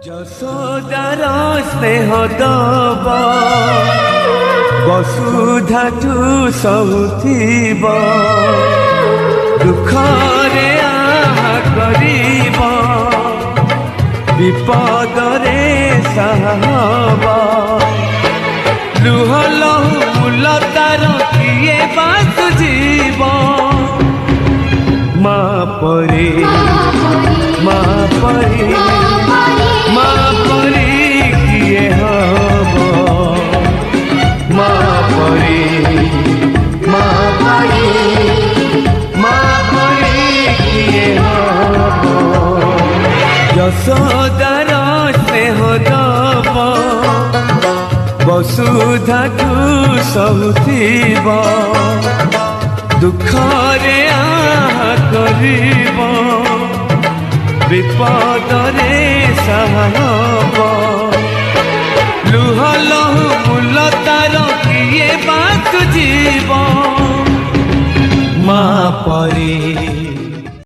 যশোদার স্নেহ দব বসুধাঠু সহুথিব দুঃখরে আহা করিব বিপদরে সাহব লুহ লহু মূল তার কিয়ে বাসুজিব মা পরে মা পরে মা পরে কিয়ে হব মা পরে মা পরে মা পরে কিয়ে হব যশোদার স্নেহ দব বসুধাঠু সহুথিব দুঃখরে আহা করিব বিপদরে সাহব লুহ লহু মূল তার কিয়ে বাসুজিব মা পরে